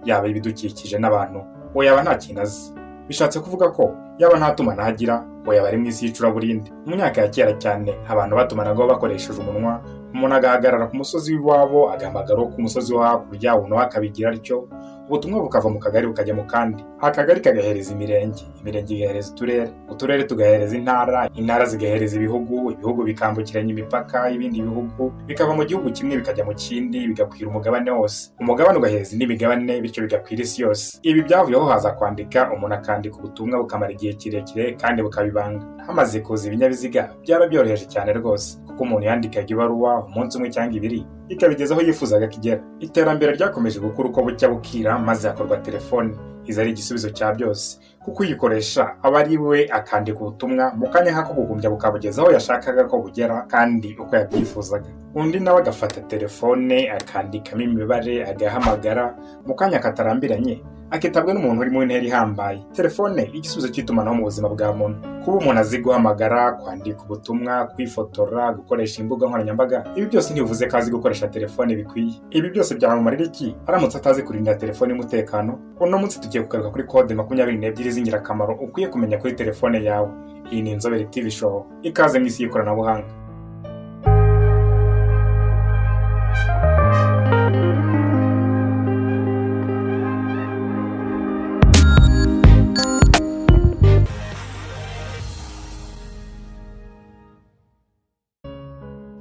yaba ibidukikije n'abantu, uwo yaba nta kintu azi. Bishatse kuvuga ko yaba nta tumanaho agira, uwo yaba ari mu isi y'icuraburindi. Mu myaka ya kera cyane abantu batumanaga bakoresheje umunwa, umuntu agahagarara ku musozi w'iwabo agahamagara ku musozi wo hakurya, uno akabigira atyo, ubutumwa bukava mu kagari bukajya mu kandi, akagari kagahereza imirenge, imirenge igahereza uturere, uturere tugahereza intara, intara zigahereza ibihugu, ibihugu bikambukiranya imipaka y'ibindi bihugu, bikava mu gihugu kimwe bikajya mu kindi, bigakwira umugabane wose, umugabane ugahereza indi migabane, bityo bigakwira isi yose. Ibi byavuyeho haza kwandika, umuntu akandika ubutumwa bukamara igihe kirekire kandi bukabibanga. Hamaze kuza ibinyabiziga byarabyoroheje cyane rwose, kuko umuntu yandikaga ibaruwa umunsi umwe cyangwa ibiri ikabigeza aho yifuzaga kigera. Iterambere ryakomeje gukura uko bucya bukira, maze hakorwa telefone. Izi ari igisubizo cya byose, kuko uyikoresha aba ari we akandika ubutumwa mu kanya nk'ako guhumbya bukabugeza aho yashakaga ko bugera kandi uko yabyifuzaga. Undi nawe agafata telefone akandikamo imibare agahamagara mu kanya katarambiranye, akitabwa n'umuntu uri mu ntera ihambaye. Telefone igisubizo cy'itumanaho mu buzima bwa muntu. Kuba umuntu azi guhamagara, kwandika ubutumwa, kwifotora, gukoresha imbuga nkoranyambaga, ibi byose ntibivuze ko azi gukoresha telefone bikwiye. Ibi byose byamumarira iki aramutse atazi kurinda telefone umutekano? Uno munsi tugiye kugaruka kuri kode 22 z'ingirakamaro ukwiye kumenya kuri telefone yawe. Iyi ni Inzobere TV show, ikaze mu isi y'ikoranabuhanga.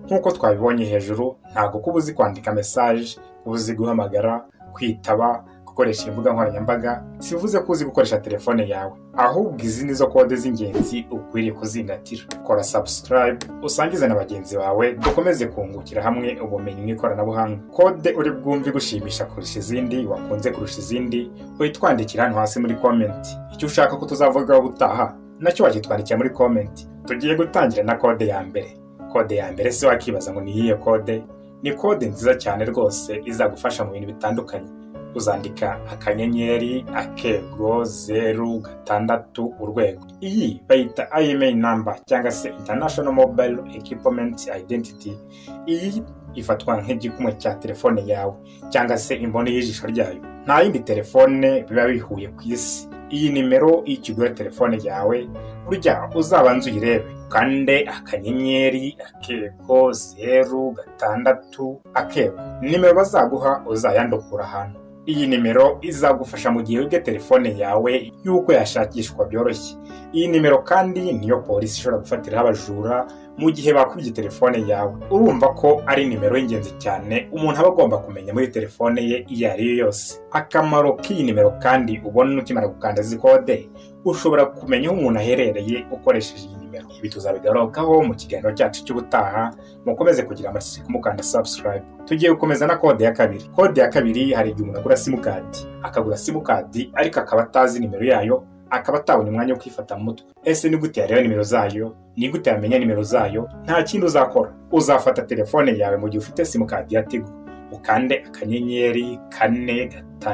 Nk'uko twabibonye hejuru, ntabwo kuba uzi kwandika message, kuba uzi guhamagara, kwitaba, gukoresha imbuga nkoranyambaga sivuze ko uzi gukoresha telefone yawe, ahubwo izi nizo kode z'ingenzi ukwiriye kuzingatira. Kora subscribe, usangize na bagenzi bawe, dukomeze kungukira hamwe ubumenyi mu ikoranabuhanga. Kode uri bwumve gushimisha kurusha izindi, wakunze kurusha izindi, uyitwandikira hano hasi muri comment. Icyo ushaka ko tuzavugaho gutaha nacyo wakitwandikira muri comment. Tugiye gutangira na kode ya mbere. Kode ya mbere se wakibaza ngo ni iyihe kode? Ni kode nziza cyane rwose izagufasha mu bintu bitandukanye. Uzandika akanyenyeri akego 06 urwego. Iyi bayita IMEI number cyangwa se International Mobile Equipment Identity. Iyi ifatwa nk'igikumwe cya telefone yawe cyangwa se imboni y'ijisho ryayo. Nta yindi telefone biba bihuye ku isi. Iyi nimero y'ikigura telefone yawe, burya uzabanza uyirebe ukande akanyenyeri akego 06 akego. Nimero bazaguha uzayandukura ahantu. Iyi nimero izagufasha mu gihe wibwe telefone yawe yuko yashakishwa byoroshye. Iyi nimero kandi niyo polisi ishobora gufatiraho abajura mu gihe bakubye telefone yawe. Urumva ko ari nimero y'ingenzi cyane umuntu aba agomba kumenya muri telefone ye iyo ari yo yose. Akamaro k'iyi nimero kandi ubona ukimara gukanda izi kode, ushobora kumenya aho umuntu aherereye ukoresheje iyi nimero. Ibi tuzabigarukaho mu kiganiro cyacu cy'ubutaha. Mukomeze kugira amatsiko mukanda subscribe. Tugiye gukomeza na kode ya kabiri. Kode ya kabiri, hari igihe umuntu agura simukadi, akagura simukadi ariko akaba atazi nimero yayo, akaba atabona umwanya wo kwifata mu mutwe. Ese ni gute yareba nimero zayo? Ni gute yamenya nimero zayo? Nta kindi uzakora, uzafata telefone yawe mu gihe ufite simukadi ya Tigo, ukande akanyenyeri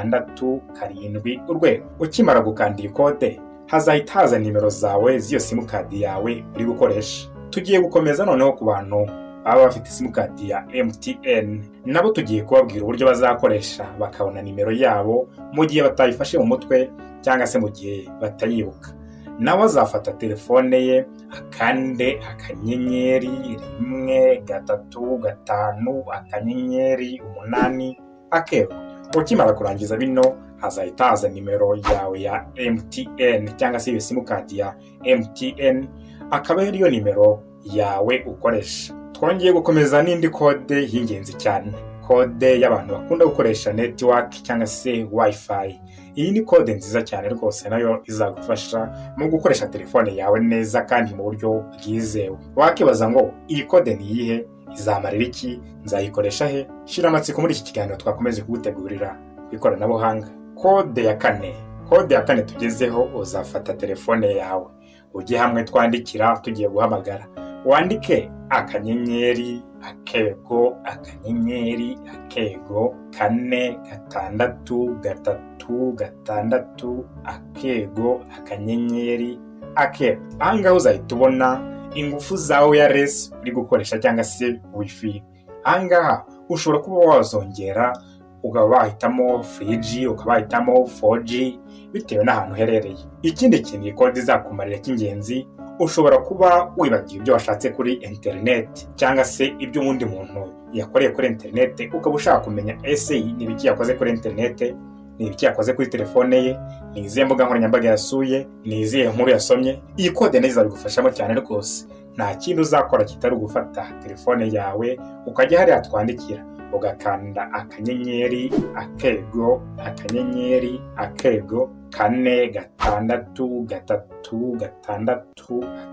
467 urwego. Ukimara gukanda iyi kode, hazahita haza nimero zawe z'iyo simukadi yawe uri gukoresha. Tugiye gukomeza noneho ku bantu baba bafite simukadi ya MTN. Nabo tugiye kubabwira uburyo bazakoresha bakabona nimero yabo mu gihe batayifashe mu mutwe cyangwa se mu gihe batayibuka. Nawe azafata telefone ye akande akanyenyeri 135 akanyenyeri 8 akego. Ukimara kurangiza bino, hazahita haza nimero yawe ya MTN cyangwa se iyo simukadi ya MTN, akaba ariyo nimero yawe ukoresha. Twongeye gukomeza n'indi kode y'ingenzi cyane, kode y'abantu bakunda gukoresha network cyangwa se wifi. Iyi ni kode nziza cyane rwose, nayo izagufasha mu gukoresha telefone yawe neza kandi mu buryo bwizewe. Wakibaza ngo iyi kode ni iyihe, izamarira iki, nzayikoresha he? Shira amatsiko muri iki kiganiro twakomeze kugutegurira ku ikoranabuhanga. Kode ya kane. Kode ya kane tugezeho, uzafata telefone yawe ujye hamwe twandikira tugiye guhamagara. Wandike akanyenyeri akego akanyenyeri akego 463 akego akanyenyeri akego. Ahangaha uzahita ubona ingufu za wireless uri gukoresha cyangwa se wifi. Ahangaha ushobora kuba wazongera ukaba wahitamo 3G, ukaba wahitamo 4G bitewe n'ahantu uherereye. Ikindi kintu iyi kode izakumarira cy'ingenzi, ushobora kuba wibagiwe ibyo washatse kuri internet cyangwa se ibyo undi muntu yakoreye kuri internet, ukaba ushaka kumenya ese ni ibiki yakoze kuri internet, ni ibiki yakoze kuri telefone ye, ni izihe mbuga nkoranyambaga yasuye, ni izihe nkuru yasomye. Iyi kode neza bigufashamo cyane rwose. Nta kintu uzakora kitari ugufata telefone yawe ukajya hariya twandikira, ugakanda akanyenyeri akego 4 6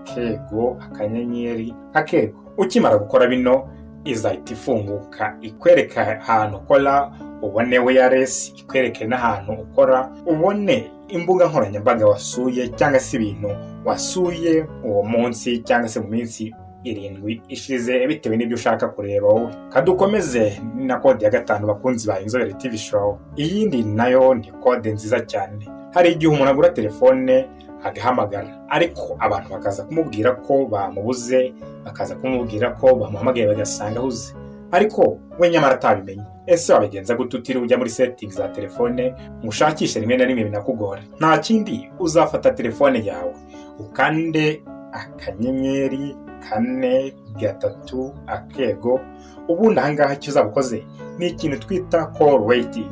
akego akanyenyeri akego. Ukimara gukora bino izahita ifunguka ikwereka ahantu ukora, ubone wireless, ikwereke n'ahantu ukora, ubone imbuga nkoranyambaga wasuye cyangwa se ibintu wasuye uwo munsi cyangwa se mu minsi 7 ishize bitewe n'ibyo ushaka kureba wowe. Kadukomeze na kode ya 5 bakunzi ba Inzobere TV show. Iyindi nayo ni kode nziza cyane. Hari igihe umuntu agura telefone agahamagara, ariko abantu bakaza kumubwira ko bamubuze, bakaza kumubwira ko bamuhamagaye bagasanga ahuze, ariko we nyamara atabimenye. Ese wabigenza gute utiriwe ujya muri settings za telefone mushakishe rimwe na rimwe binakugora? Nta kindi, uzafata telefone yawe ukande akanyenyeri 4 3 akego. Ubundi ahangaha icyo uzabukoze ni ikintu twita call waiting.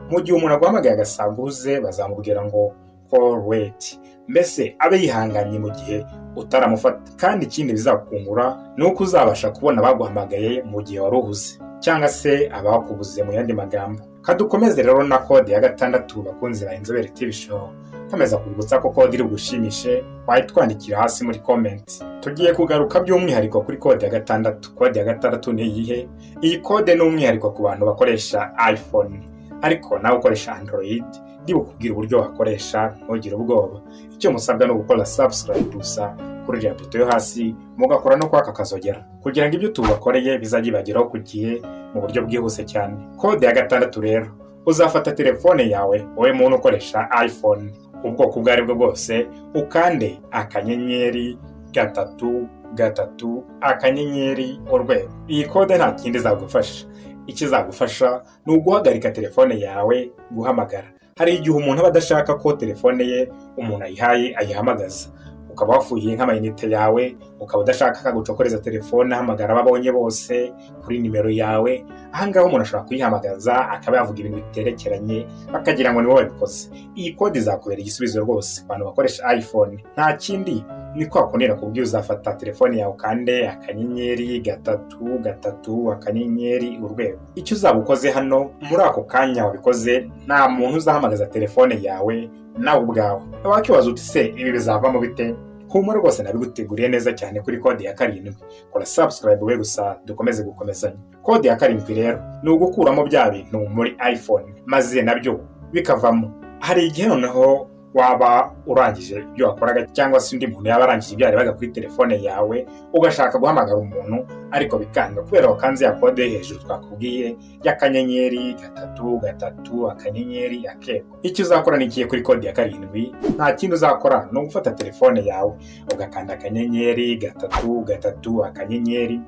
Mu gihe umuntu aguhamagaye agasanga uhuze, bazamubwira ngo call wait, mbese abe yihanganye mu gihe utaramufata. Kandi ikindi bizakungura ni uko uzabasha kubona baguhamagaye mu gihe wari uhuze cyangwa se abakubuze mu yandi magambo. Kadukomeze rero na kode ya 6 bakunzi ba Inzobere TV show. Kameza kubibutsa ko kode iri bugushimishe, wayitwandikira hasi muri comment. Tugiye kugaruka by'umwihariko kuri kode ya 6. Kode ya 6 ni iyihe? Iyi kode ni umwihariko ku bantu bakoresha iPhone, ariko nawe ukoresha Android ndibukubwira uburyo wakoresha, ntugire ubwoba. Icyo musabwa no gukora subscribe gusa kuri ya buto yo hasi, mugakora no kwaka kazogera kugira ngo ibyo tubakoreye bizajye bageraho ku gihe mu buryo bwihuse cyane. Kode ya 6 rero, uzafata telefone yawe wowe muntu ukoresha iPhone ubwoko ubwo ari bwo bwose, ukande akanyenyeri 3 akanyenyeri urwego. Iyi kode nta kindi izagufasha. Ikizagufasha ni uguhagarika telefone yawe guhamagara. Hari igihe umuntu aba adashaka ko telefone ye umuntu ayihaye ayihamagaza, ukaba wafuhiye nk'amayinite yawe, ukaba udashaka kagucokoreza telefone ahamagara babonye bose kuri nimero yawe. Ahangaho umuntu ashobora kuyihamagaza akaba yavuga ibintu biterekeranye bakagira ngo ni wowe wabikoze. Iyi kode izakubera igisubizo rwose abantu bakoresha iPhone. Nta kindi, ni kwa kunira kubyo uzafata telefone yawe kandi akanyenyeri 3 akanyenyeri urwego. Icyo uzabukoze hano muri ako kanya wabikoze, nta muntu uzahamagaza telefone yawe nawe ubwawe. Wakibaza uti se ibi bizavamo bite? Humura rwose nabiguteguriye neza cyane kuri kode ya 7. Kora subscribe we gusa dukomeze gukomezanya. Kode ya 7 rero ni ugukuramo bya bintu muri iPhone maze nabyo bikavamo. Hari igihe noneho waba urangije ibyo wakoraga cyangwa se undi muntu yaba arangije ibyo yarebaga kuri telefone yawe, ugashaka guhamagara umuntu ariko bikanga kubera wakanze ya kode hejuru twakubwiye y'akanyenyeri 3 akanyenyeri akego. Icyo uzakora ni ikiye kuri kode ya 7, nta kindi uzakora no gufata telefone yawe ugakanda akanyenyeri 3 akanyenyeri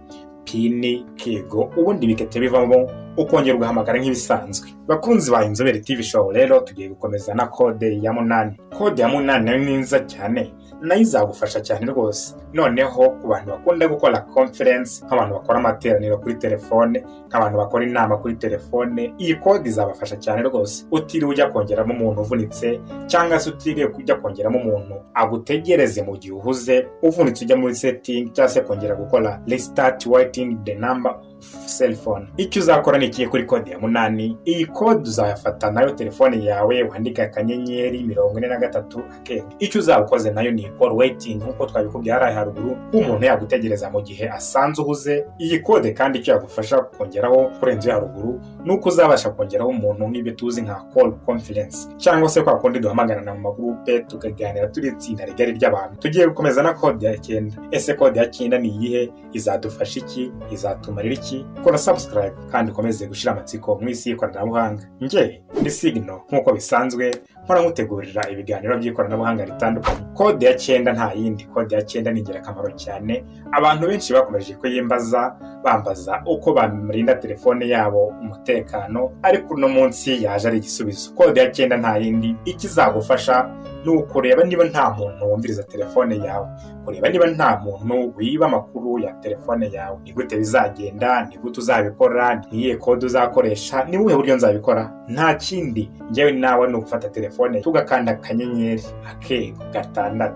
pini kego, ubundi bikete bivamo ukongera ugahamagara nk'ibisanzwe. Bakunzi ba Inzobere TV show rero tugiye gukomeza na kode ya 8. Kode ya 8 ni nziza cyane, nayo izagufasha cyane rwose. Noneho ku bantu bakunda gukora conference, nk'abantu bakora amateraniro kuri telefone, nk'abantu bakora inama kuri telefone, iyi kode izabafasha cyane rwose. Utiriwe ujya kongeramo umuntu uvunitse cyangwa se utiriwe kujya kongeramo umuntu agutegereze mu gihe uhuze uvunitse ujya muri setting cyangwa se kongera gukora restart writing the number of cell phone. Icyo uzakora ni ikiye kuri kode ya 8. Iyi kode uzayafata nayo telefone yawe wandika akanyenyeri 43 akego. Icyo uzabukoze nayo ni call waiting nkuko twabikubwiye haraye haruguru, umuntu yagutegereza mu gihe asanze uhuze. Iyi kode kandi icyo yagufasha kongeraho kurenza haruguru nuko uzabasha kongeraho umuntu nk'ibyo tuzi nka call conference cyangwa se kwa kundi duhamagarana mu magroupe tukaganira turi itsinda rigari ry'abantu. Tugiye gukomeza na kode ya 9. Ese kode ya 9 ni iyihe? Izadufasha iki? Izatumarira iki iki? Kora subscribe kandi ukomeze gushira amatsiko mu isi y'ikoranabuhanga. Nge ndi Signal nk'uko bisanzwe nkora ngutegurira ibiganiro by'ikoranabuhanga ritandukanye. Kode ya 9 nta yindi. Kode ya 9 ni ingirakamaro cyane. Abantu benshi bakomeje kuyimbaza bambaza uko bamurinda telefone yabo umutekano, ariko uno munsi yaje ari igisubizo. Kode ya 9 nta yindi. Ikizagufasha ni ukureba niba nta muntu wumviriza telefone yawe, kureba niba nta muntu wiba amakuru ya telefone yawe. Ni gute bizagenda? Ni gute uzabikora? Niye kode uzakoresha? Ni buhe buryo nzabikora? Nta kindi, njyewe nawe ni ugufata telefone tugakanda akanyenyeri akego 6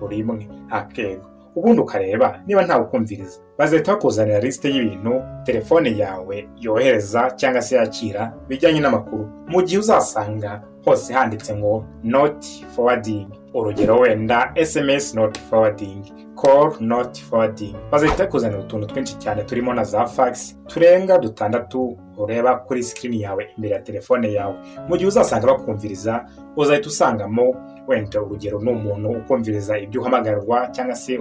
rimwe akego, ubundi ukareba niba nta ukumviriza. Bazahita bakuzanira liste y'ibintu telefone yawe yohereza cyangwa se yakira bijyanye n'amakuru. Mu gihe uzasanga hose handitse ngo not forwarding, urugero wenda SMS not forwarding, call not forwarding, bazahita bakuzanira utuntu twinshi cyane turimo na za fax turenga 6 ureba kuri screen yawe imbere ya telefone yawe. Mu gihe uzasanga bakumviriza, uzahita usangamo wenda urugero n'umuntu ukumviriza ibyo uhamagarwa cyangwa se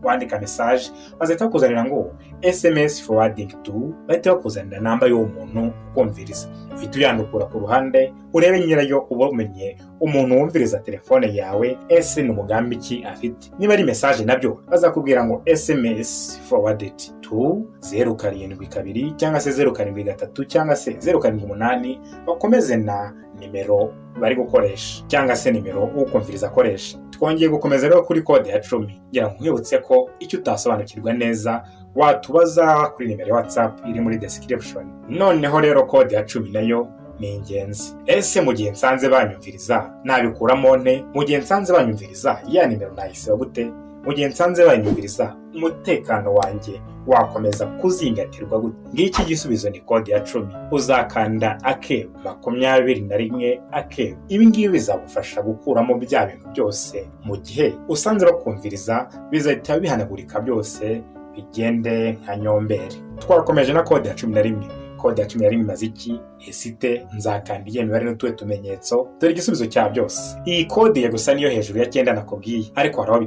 wandika message, bazahita bakuzanira ngo SMS forwarding to, bahita bakuzanira namba y'uwo muntu ukumviriza. Uhita uyandukura ku ruhande urebe nyirayo ubumenye umuntu wumviriza telefone yawe ese ni umugambi ki afite. Niba ari message nabyo bazakubwira ngo SMS forwarded to 072 cyangwa se 073 cyangwa se 078, bakomeze na nimero bari gukoresha cyangwa se nimero ukumviriza akoresha. Twongeye gukomeza rero kuri kode ya 10. Ngira nkwibutse ko icyo utasobanukirwa neza watubaza kuri nimero ya WhatsApp iri muri description. Noneho rero kode ya 10 nayo ni ingenzi. Ese mu gihe nsanze banyumviriza nabikuramo nte? Mu gihe nsanze banyumviriza ya nimero nayise gute? Mu gihe nsanze banyumviriza umutekano wanjye wakomeza kuzingatirwa gute? Ngiki gisubizo ni kode ya 10. Uzakanda akebo 21 akebo. Ibi ngibi bizagufasha gukuramo bya bintu byose. Mu gihe usanze bakumviriza bizahita bihanagurika byose bigende nka nyombere. Twakomeje na kode ya 11. Kode ya 11 imaze iki? Esite nzakandiye imibare n'utuwe tumenyetso dore igisubizo cya byose. Iyi kode ya gusa niyo hejuru ya 9 nakubwiye, ariko haraho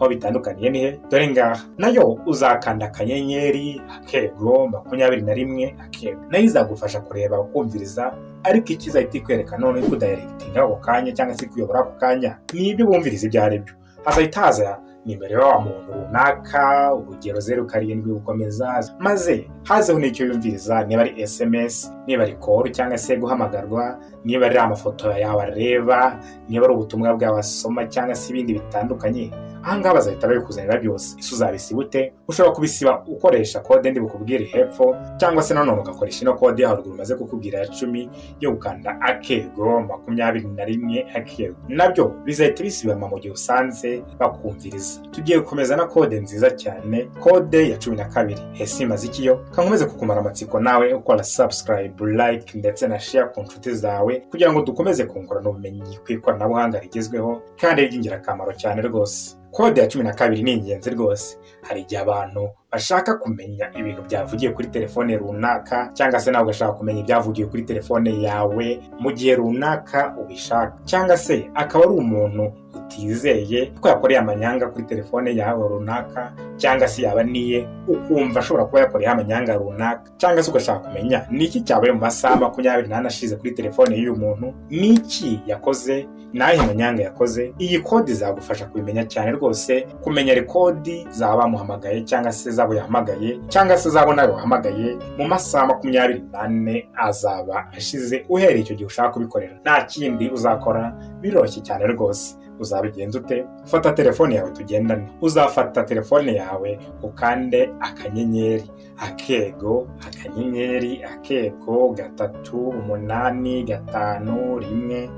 bitandukaniye nihe? Dore ngaha nayo uzakanda akanyenyeri akego 21 akego. Nayo izagufasha kureba ukumviriza, ariko ikizahita ikwereka none ko directinga ako kanya cyangwa se kuyobora ako kanya ni ibyo bumviriza ibyo ari byo. Hazahita haza nimero ya muntu runaka, urugero 07 gukomeza, maze hazeho n'icyo yumviriza, niba ari SMS, niba ari call cyangwa se guhamagarwa, niba ari amafoto yawe areba, niba ari ubutumwa bw'abasoma cyangwa se ibindi bitandukanye. Ahangaha bazahita babikuzanira byose. Ese uzabisibute? Ushobora kubisiba ukoresha kode ndi bukubwire hepfo, cyangwa se nanone ugakoresha ino kode ya haruguru maze kukubwira ya 10 yo gukanda akego 21 akego. Nabyo bizahita bisibama mu gihe usanze bakumviriza. Tugiye gukomeza na kode nziza cyane, kode ya 12. Ese imaze iki yo? Kankomeze kukumara amatsiko nawe ukora subscribe, like ndetse na share ku nshuti zawe kugira ngo dukomeze kungurana ubumenyi ku ikoranabuhanga rigezweho kandi ry'ingirakamaro cyane rwose. Kode ya 12 ni ingenzi rwose. Hari igihe abantu bashaka kumenya ibintu byavugiye kuri telefone runaka, cyangwa se nawe ugashaka kumenya ibyavugiye kuri telefone yawe mu gihe runaka ubishaka, cyangwa se akaba ari umuntu utizeye ko yakoreye amanyanga kuri telefone yawe runaka, cyangwa se yaba niye ukumva ashobora kuba yakoreye amanyanga runaka, cyangwa se ugashaka kumenya niki cyabaye mu masaha 28 ashize kuri telefone y'uyu muntu, niki yakoze, nahe manyanga yakoze. Iyi kode izagufasha kubimenya cyane rwose, kumenya rekodi zaba muhamagaye cyangwa se zabo yahamagaye cyangwa se zabo nawe wahamagaye mu masaha 24 azaba ashize uhereye icyo gihe ushaka kubikorera. Nta kindi uzakora, biroroshye cyane rwose. Uzabigenza ute? Fata telefone yawe tugendane. Uzafata telefone yawe ukande akanyenyeri akego 385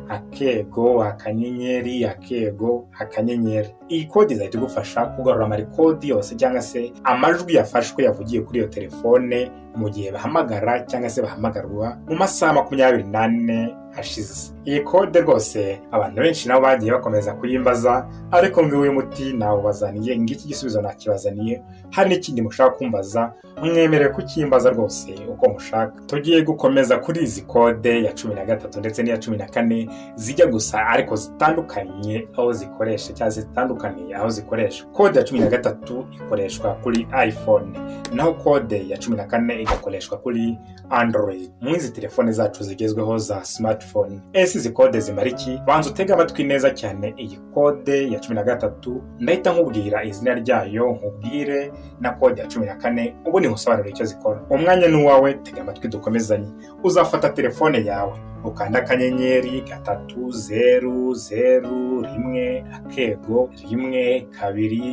akego akanyenyeri. Iyi kode izahita igufasha kugarura amarikodi yose cyangwa se amajwi yafashwe yavugiye kuri iyo telefone mu gihe bahamagara cyangwa se bahamagarwa mu masaha 24 hashize. Iyi kode rwose abantu benshi nabo bagiye bakomeza kuyimbaza, ariko ngo uyu muti nawo bazaniye, ngiki gisubizo nakibazaniye. Hari n'ikindi mushaka kumbaza, mwemere kukimbaza rwose uko mushaka. Tugiye gukomeza kuri izi kode ya 13 ndetse n'iya 14 zijya gusa ariko zitandukanye aho zikoresha cyangwa zitandukanye aho zikoresha. Kode ya 13 ikoreshwa kuri iPhone, naho kode ya 14 igakoreshwa kuri Android. Mu izi telefone zacu zigezweho za smartphone. Izi kode zimara iki? Banza utega amatwi neza cyane iyi kode ya 13, ndahita nkubwira izina ryayo, nkubwire na kode ya 14, ubundi nkusobanurire icyo zikora. Umwanya ni uwawe, tega amatwi dukomezanye. Uzafata telefone yawe, ukanda akanyenyeri 300 akego 1 2 3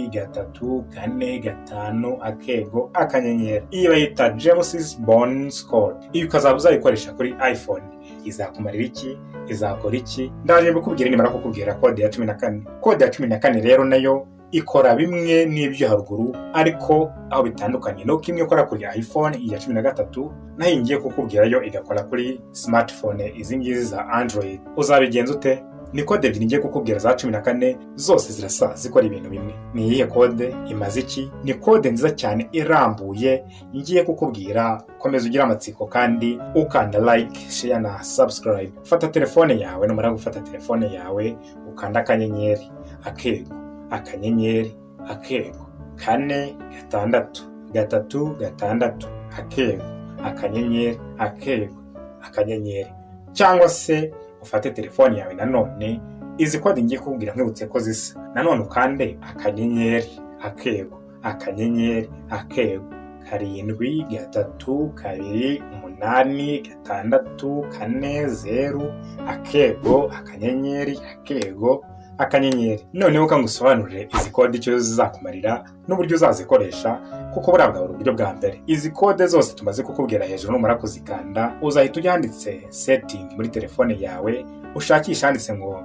4 5 akego akanyenyeri. Iyi bayita James's Bonds Code. Iyo ukazaba uzayikoresha kuri iPhone, izakumarira iki? Izakora iki? Ndaje mbikubwire nimara kukubwira kode ya 14. Kode ya 14 rero nayo ikora bimwe n'ibyo haruguru, ariko aho bitandukanye no kimwe ikora kuri iPhone iya 13, naho ngiye kukubwira yo igakora kuri smartphone izi ngizi za Android. Uzabigenza ute? Ni kode ebyiri ngiye kukubwira za 14, zose zirasa, zikora ibintu bimwe. Ni iyihe kode? Imaze iki? Ni kode nziza cyane irambuye ngiye kukubwira. Komeza ugira amatsiko kandi ukanda like, share na subscribe. Fata telefone yawe, numara gufata telefone yawe, ukanda akanyenyeri akego akanyenyeri akego 4 6 3 6 akego akanyenyeri akego akanyenyeri. Cyangwa se ufate telefone yawe nanone, izi kode ngiye kukubwira nkibutse ko zisa, nanone ukande akanyenyeri akego akanyenyeri akego 7 3 2 8 6 4 0 akego akanyenyeri akego akanyenyeri. Noneho kangusobanurire izi kode icyo zizakumarira n'uburyo uzazikoresha, kuko burabwa uburyo bwa mbere. Izi kode zose tumaze kukubwira hejuru, numara kuzikanda uzahita ujya handitse setting muri telefone yawe, ushakisha handitse ngo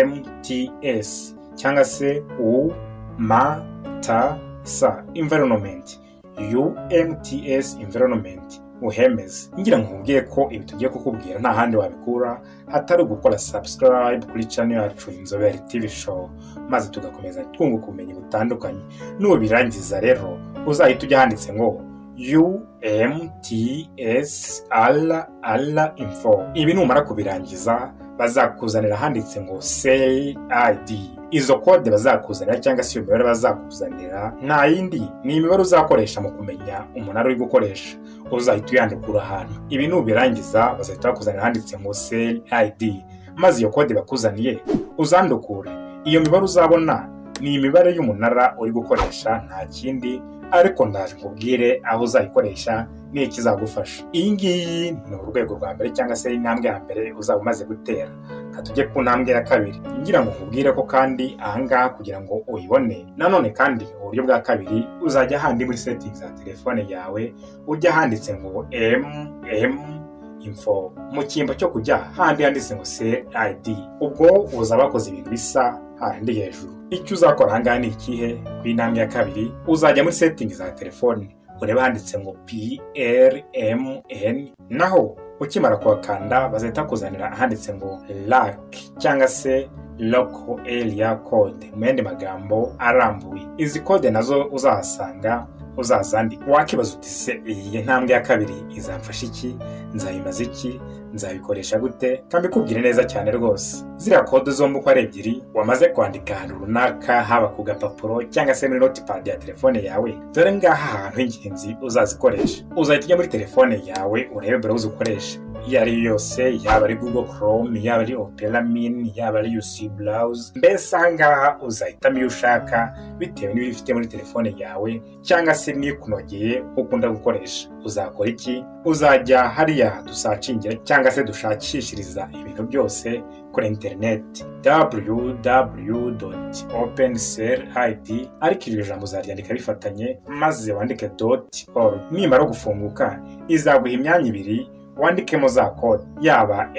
UMTS cyangwa se environment, UMTS environment, uhemeze. Ngira ngo nkubwiye ko ibi tugiye kukubwira nta handi wabikura hatari gukora subscribe kuri channel yacu Inzobere TV Show, maze tugakomeza twunguka ubumenyi butandukanye. Nubirangiza rero uzahita ujya handitse ngo UMTS info. Ibi numara kubirangiza bazakuzanira handitse ngo Say ID. Izo kode bazakuzanira cyangwa se imibare bazakuzanira nta yindi, ni imibare uzakoresha mu kumenya umunara uri gukoresha. Uzahita uyandikura ahantu. Ibi nubirangiza bazahita bakuzanira handitse ngo Say ID, maze iyo kode bakuzaniye uzandukure. Iyo mibare uzabona ni imibare y'umunara uri gukoresha, nta kindi, ariko ndaje nkubwire aho uzayikoresha n'iki zagufasha. Iyi ngiyi ni urwego rwa mbere cyangwa se intambwe ya mbere uzaba umaze gutera. Katujye ku ntambwe ya kabiri. Ngira ngo nkubwire ko kandi ahangaha kugira ngo uyibone, nanone kandi uburyo bwa kabiri, uzajya handi muri settings za telefone yawe, ujya handitse ngo info, mu cyimbo cyo kujya handi handitse ngo Say ID. Ubwo uzaba wakoze ibintu bisa handi hejuru. Icyo uzakora ahangaha ni ikihe? Ku intambwe ya kabiri uzajya muri settings za telefone, ureba handitse ngo PRMN, naho ukimara kuhakanda bazahita kuzanira handitse ngo LAC cyangwa se Local Area Code, mu yandi magambo arambuye. Izi kode nazo uzahasanga, uzazandika. Wakibaza uti se iyi ntambwe ya kabiri izamfasha iki? Nzayimaze iki? Nzabikoresha gute? Kambikubwire neza cyane rwose. Ziriya kode zombi uko ari ebyiri wamaze kwandika ahantu runaka, haba ku gapapuro cyangwa se muri notepad ya telefone yawe, dore ngaha ahantu h'ingenzi uzazikoresha. Uzahita ujya muri telefone yawe urebe browser ukoresha iyo ari yose, yaba ari Google Chrome, yaba ari Opera Mini, yaba ari UC Browse. Mbese ahangaha uzahitamo iyo ushaka bitewe n'ibyo ufite muri telefone yawe cyangwa se nikunogeye ukunda gukoresha. Uzakora iki? Uzajya hariya dusacingira cyangwa se dushakishiriza ibintu byose kuri internet, www.opencelid, ariko iri jambo uzaryandika bifatanye maze wandike .org. Nimara gufunguka izaguha imyanya ibiri wandikemo za code, yaba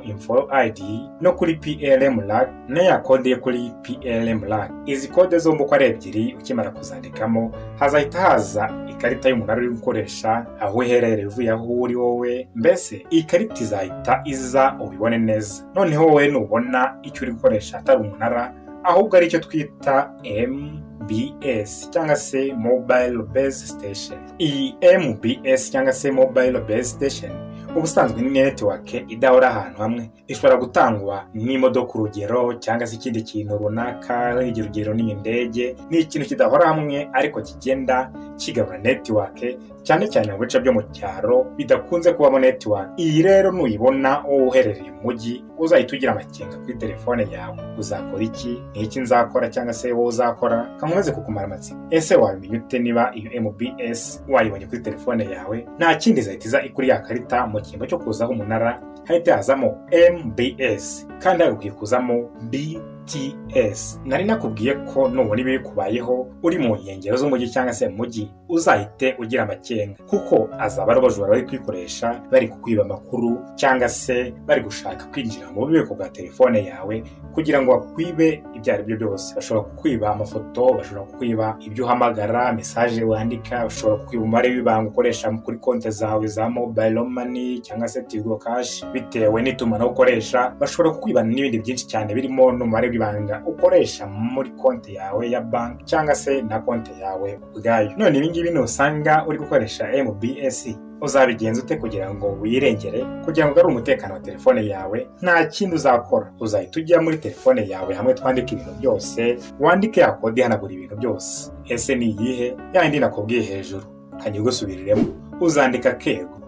info ID no kuri PLM lag na ya code kuri PLM lag. Izi code zombi uko ari ebyiri ukimara kuzandikamo hazahita haza ikarita y'umunara uri gukoresha, aho uherereye uvuye aho uri wowe, mbese iyi karita izahita iza ubibone neza. Noneho wowe nubona icyo uri gukoresha atari umunara, ahubwo ari icyo twita MBS cyangwa se mobile base station. Iyi MBS cyangwa se mobile base station ubusanzwe ni network idahora ahantu hamwe, ishobora gutangwa n'imodoka urugero cyangwa se ikindi kintu runaka, urugero ni indege. Ni ikintu kidahora hamwe ariko kigenda kigabura network, cyane cyane mu bice byo mu cyaro bidakunze kubamo network. Iyi rero nuyibona uherereye mu mujyi, uzahita ugira amakenga kuri telefone yawe. Uzakora iki? Ni iki nzakora cyangwa se wowe uzakora? Kankomeze kukumara amatsiko. Ese wabimenya ute niba iyo MBS wayibonye kuri telefone yawe? Nta kindi izahita iza ikuri ya karita mu cyimbo cyo kuzaho umunara, hahita hazamo MBS kandi hagakwiye kuzamo BTS. Nari nakubwiye ko nubona ibi kubayeho uri mu nkengero z'umujyi cyangwa se mu mujyi, uzahite ugira amakenga, kuko azaba ari abajura bari kwikoresha, bari kukwiba amakuru cyangwa se bari gushaka kwinjira mu bubiko bwa telefone yawe kugira ngo bakwibe ibyo ari byo byose. Bashobora kukwiba amafoto, bashobora kukwiba ibyo uhamagara, message wandika, bashobora kukwiba umubare w'ibanga ukoresha kuri konti zawe za mobile money cyangwa se Tigo Cash bitewe n'itumanaho ukoresha. Bashobora kukwiba n'ibindi byinshi cyane birimo n'umubare w'ibanga ukoresha muri konti yawe ya bank cyangwa se na konti yawe ubwayo. None ibi ngibi nusanga uri gukoresha MBS, uzabigenza ute kugira ngo wirengere, kugira ngo ari umutekano wa telefone yawe? Nta kindi uzakora, uzahita ujya muri telefone yawe hamwe twandika ibintu byose, wandike ya kode ihanagura ibintu byose. Ese ni iyihe? Ya yindi nakubwiye hejuru, kajya ugusubiriremo. Uzandika akego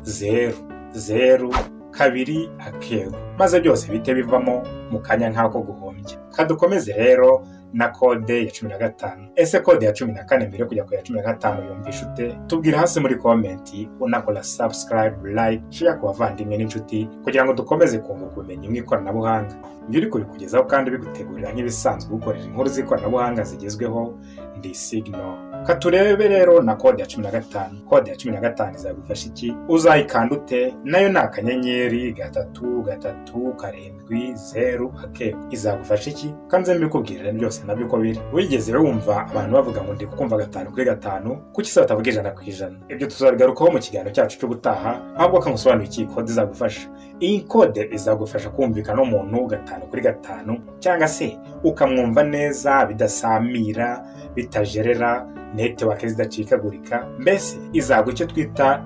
00 2 akego, maze byose bite bivamo mu kanya nk'ako guhombya. Kadukomeze rero na kode ya 15. Ese kode ya 14 mbere kujya ku ya 15 yumvisha ute? Tubwira hasi muri comment, unakora subscribe, like, share ku bavandimwe n'inshuti kugira ngo dukomeze kunguka ubumenyi mu ikoranabuhanga. Njye uri kubikugezaho kandi bigutegurira nk'ibisanzwe gukoresha inkuru z'ikoranabuhanga zigezweho, ndi Signal. Katurebe rero na kode ya 15. Kode ya 15 izagufasha iki? Uzayikanda ute? Nayo ni akanyenyeri 3 akego. Izagufasha iki? Kanze mbikubwirira byose nabyo uko biri. Wigeze wumva abantu bavuga ngo ndi kukumva 5/5? Kuki se batavuga 100%? Ibyo tuzabigarukaho mu kiganiro cyacu cyo gutaha, ahubwo kangusobanurira iki kode izagufasha. Iyi kode izagufasha kumvikana n'umuntu 5/5 cyangwa se ukamwumva neza bidasamira, bitajerera, network zidacikagurika. Mbese izaguha icyo twita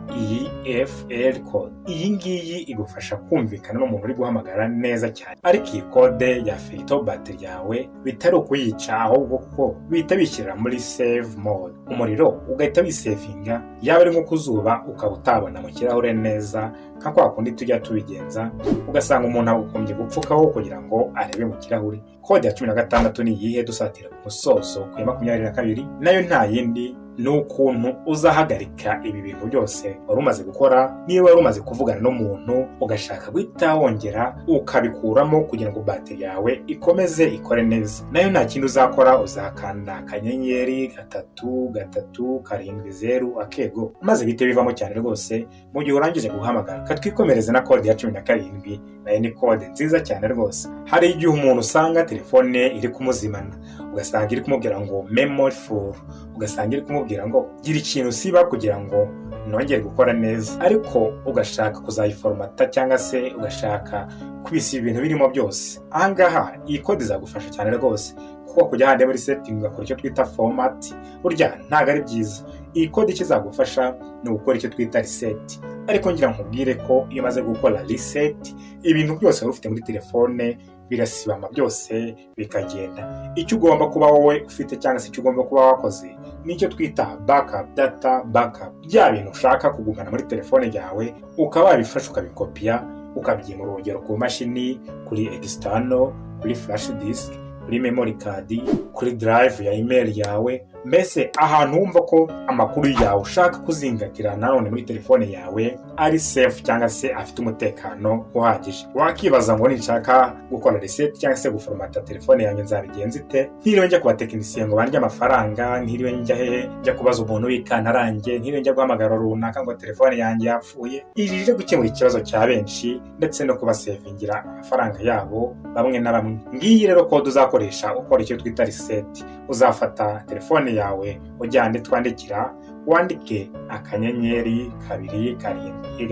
EFL code. Iyi ngiyi igufasha kumvikana n'umuntu uri guhamagara neza cyane. Ariko iyi kode ya filter battery yawe bitari ukuyica, ahubwo kuko bihita bishyira muri save mode. Umuriro ugahita wisevinga, yaba ari nko kuzuba ukaba utabona mu kirahure neza nka kwa kundi tujya tubigenza, ugasanga umuntu agukombye gupfukaho kugira ngo arebe mu kirahure. Kode ya 16 ni iyihe? Dusatira ku musozo ku ya 22. Nayo nta yindi, ni ukuntu uzahagarika ibi bintu byose wari umaze gukora. Niba wari umaze kuvugana n'umuntu ugashaka guhita wongera ukabikuramo kugira ngo bateri yawe ikomeze ikore neza, nayo nta kintu uzakora, uzakanda akanyenyeri 3 akego, maze bite bivamo cyane rwose. Mu gihe urangije guhamagara, katwikomereze na kode ya 17. Nayo ni kode nziza cyane rwose. Hari igihe umuntu usanga telefone iri kumuzimana, ugasanga iri kumubwira ngo memory full, ugasanga iri kumubwira ngo gira ikintu siba kugira ngo nongere gukora neza, ariko ugashaka kuzayiformata cyangwa se ugashaka kubisiba ibintu birimo byose. Ahangaha iyi kode izagufasha cyane rwose, kuko kujya hande muri setting ugakora icyo twita format, burya ntago ari byiza. Iyi kode ikizagufasha ni gukora icyo twita reset. Ariko ngira nkubwire ko iyo maze gukora reset, ibintu byose wari ufite muri telefone birasibama byose bikagenda. Icyo ugomba kuba wowe ufite cyangwa se icyo ugomba kuba wakoze nicyo twita backup data backup. Bya bintu ushaka kugumana muri telefone yawe ukaba wabifasha ukabikopiya, ukabyimura urugero ku mashini, kuri external, kuri flash disk, kuri memory card, kuri drive ya email yawe. Mbese ahantu wumva ko amakuru yawe ushaka kuzingatira nanone muri telefone yawe ari safe cyangwa se afite umutekano uhagije. Wakibaza ngo nishaka gukora reset cyangwa se guformata telefone yanjye nzabigenza ite? Ntiriwe njya kuba tekinisiye ngo bandye amafaranga, ntiriwe njya njya kubaza umuntu w'ikantarange, ntiriwe njya guhamagara runaka ngo telefone yanjye yapfuye. Ije gukemura ikibazo cya benshi ndetse no kubasevingira amafaranga yabo bamwe na bamwe. Ngiyi rero kode uzakoresha ukora icyo twita reset. Uzafata telefone telefone yawe ujya ahandi twandikira, wandike akanyenyeri 2 karindwi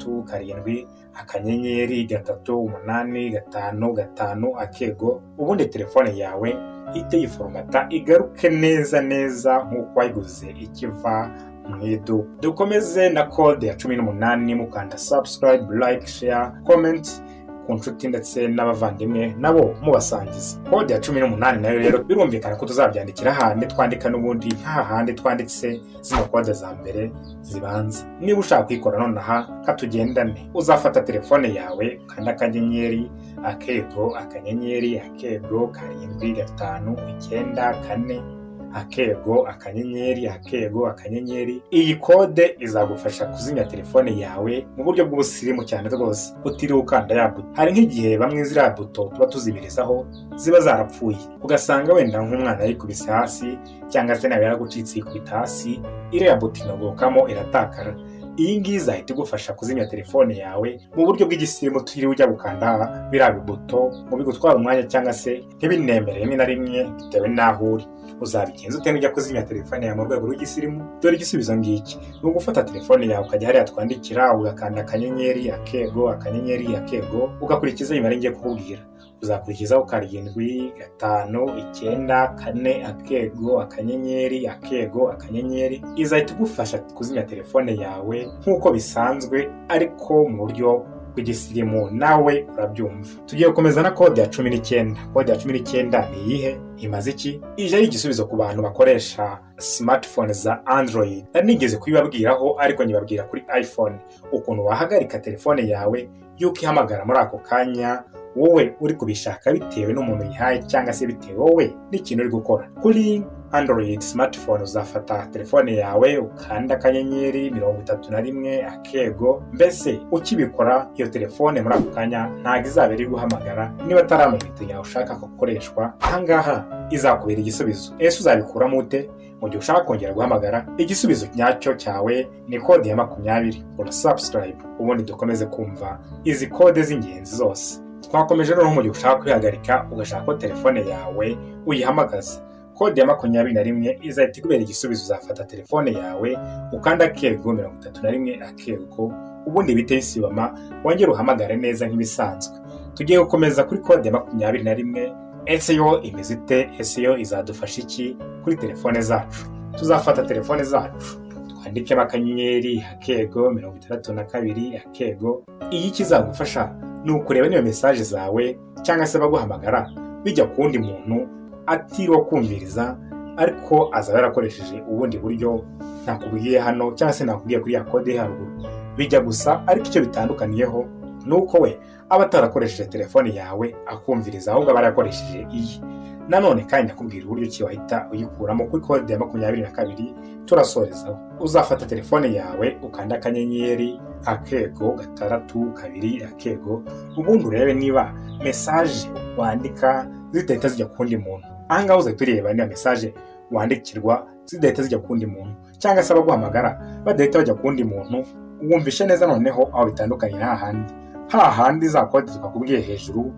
6 akanyenyeri 3 8 5 5 akego, ubundi telefone yawe ihite yiforomata igaruke neza nk'uko wayiguze ikiva mu iduka. Dukomeze na code ya 18 mukanda subscribe, like, share, comment ku nshuti ndetse n'abavandimwe nabo mubasangiza. Code ya 18 nayo rero birumvikana ko tuzabyandikira ahandi twandika n'ubundi nta handi twanditse zino code za mbere zibanza. Niba ushaka kwikora nonaha katugendane, uzafata telefone yawe ukanda akanyenyeri akego akanyenyeri akego 7 5 9 4 akego akanyenyeri akego akanyenyeri. Iyi code izagufasha kuzimya telefone yawe mu buryo bw'ubusirimu cyane rwose, utiriwe ukanda ya buto. Hari nk'igihe bamwe ziriya buto tuba tuzimirizaho ziba zarapfuye, ugasanga wenda nk'umwana yikubise hasi cyangwa se nawe yaragucitse yikubita hasi, iriya buto inogokamo iratakara. Iyi ngiyi izahita igufasha kuzimya telefone yawe mu buryo bw'igisirimu, utiriwe ujya gukanda biriya bibuto ngo bigutwara umwanya cyangwa se ntibinemere rimwe na rimwe bitewe n'aho uri. Uzabigenza ute ujya kuzimya telefone yawe mu rwego rw'igisirimu? Dore igisubizo ngiki: ni ugufata telefone yawe ukajya hariya twandikira, ugakanda akanyenyeri akego akanyenyeri akego, ugakurikiza imibare ngiye kukubwira. Uzakurikizaho 7 5 9 4 akego akanyenyeri akego akanyenyeri. Izahita igufasha kuzimya telefone yawe nk'uko bisanzwe ariko mu buryo bw'igisirimu, nawe urabyumva. Tugiye gukomeza na code ya 19. Code ya 19 ni iyihe? Imaze iki? Ije ari igisubizo ku bantu bakoresha smartphone za Android. Nigeze kubibabwiraho ariko nyibabwira kuri iPhone ukuntu wahagarika telefone yawe yuko ihamagara muri ako kanya wowe uri kubishaka bitewe n'umuntu yihaye cyangwa se bitewe wowe n'ikintu uri gukora. Kuri Android smartphone uzafata telefone yawe ukanda akanyenyeri 31 akego, mbese ukibikora iyo telefone muri ako kanya ntabwo izaba iri guhamagara niba atari amayinite yawe ushaka ko gukoreshwa. Ahangaha izakubera igisubizo. Ese uzabikuramo ute mu gihe ushaka kongera guhamagara? Igisubizo nyacyo cyawe ni code ya 20. Ura subscribe ubundi dukomeze kumva izi code z'ingenzi zose. Twakomeje noneho mu gihe ushaka kwihagarika ugashaka ko telefone yawe uyihamagaza. Code ya 21 izahita ikubera igisubizo. Uzafata telefone yawe ukanda akego 31 akego, ubundi bite isibama wongera uhamagare neza nk'ibisanzwe. Tugiye gukomeza kuri code ya 21. Ese yo imeze ite? Ese yo izadufasha iki kuri telefone zacu? Tuzafata telefone zacu twandikemo akanyenyeri akego 62 akego. Iyi kizagufasha ni ukureba niyo message zawe cyangwa se baguhamagara bijya kundi muntu atiriwe kumviriza, ariko azaba yarakoresheje ubundi buryo nakubwiye hano cyangwa se nakubwiye kuri ya code haruguru. Bijya gusa ariko icyo bitandukaniyeho nuko we aba atarakoresheje telefone yawe akumviriza, ahubwo aba yarakoresheje iyi. Nanone kandi nakubwira uburyo ki wahita uyikuramo kuri code ya 22. Turasorezaho. Uzafata telefone yawe ukanda akanyenyeri akego 6 akego, ubundi urebe niba message wandika zidahita zijya kundi muntu. Ahangaho uzahita ureba niba message wandikirwa zidahita zijya kundi muntu cyangwa se abaguhamagara badahita bajya kundi muntu. Wumvishe neza noneho aho bitandukanye hahandi za code tukakubwiye hejuru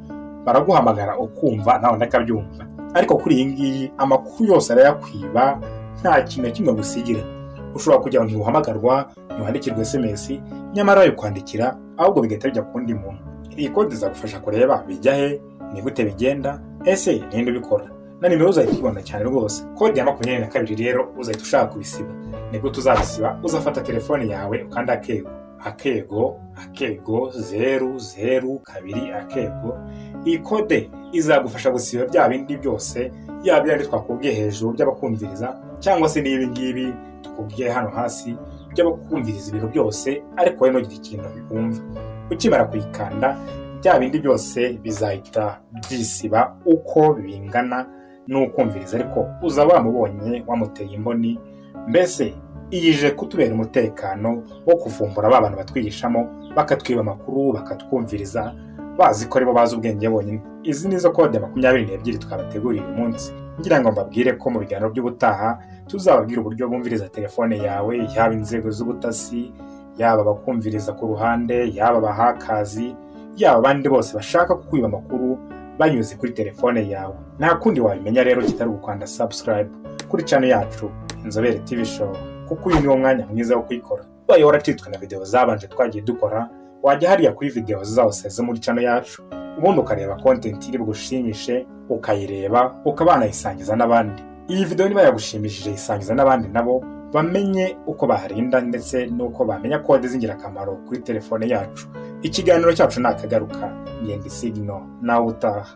baraguhamagara ukumva nawe ndakabyumva, ariko kuri iyi ngiyi amakuru yose arayakwiba, nta kintu kimwe gusigira. Ushobora kujya ntiuhamagarwa ntiwandikirwe SMS nyamara ukwandikira ahubwo bigahita bijya kundi muntu. Iyi code izagufasha kureba bijya he, ni gute bigenda, ese ninde ubikora, na nimero uzayibona cyane rwose. Code ya 22 rero uzahita ushaka kubisiba. Nibwo tuzabisiba. Uzafata telefone yawe ukanda akego 002 akego. Iyi code izagufasha gusiba bya bindi byose, yaba byari twakubwiye hejuru by'abakumviriza cyangwa se n'ibi ngibi tukubwiye hano hasi by'abakumviriza ibintu byose, ariko we ntugire ikintu bikumva. Ukimara kuyikanda bya bindi byose bizahita byisiba uko bingana n'ukumviriza, ariko uza wamubonye wamuteye imboni. Mbese iyije kutubera umutekano wo kuvumbura abantu batwigishamo bakatwiba amakuru bakatwumviriza bazi ko aribo bazi ubwenge bonyine. Izi nizo code ya 22 twabateguriye uyu munsi. Ngira ngo mbabwire ko mu biganiro by'ubutaha tuzababwira uburyo bumviriza telefone yawe, yaba inzego z'ubutasi, yaba bakumviriza ku ruhande, yaba abahakazi, yaba abandi bose bashaka kukwiba amakuru banyuze kuri telefone yawe. Nta kundi wabimenya rero kitari gukanda subscribe kuri channel yacu Inzobere TV Show, kuko uyu niwo mwanya mwiza wo kwikora. Ubaye waracitswe na video zabanje twagiye dukora, wajya hariya kuri video zose zo muri channel yacu, ubundi ukareba content iri bugushimishe, ukayireba, ukabana isangiza n'abandi. Iyi video niba yagushimishije isangiza n'abandi nabo bamenye uko baharinda ndetse nuko bamenya kode z'ingirakamaro kuri telefone yacu. Ikiganiro cyacu nakagaruka, ngende signal nawe utaha.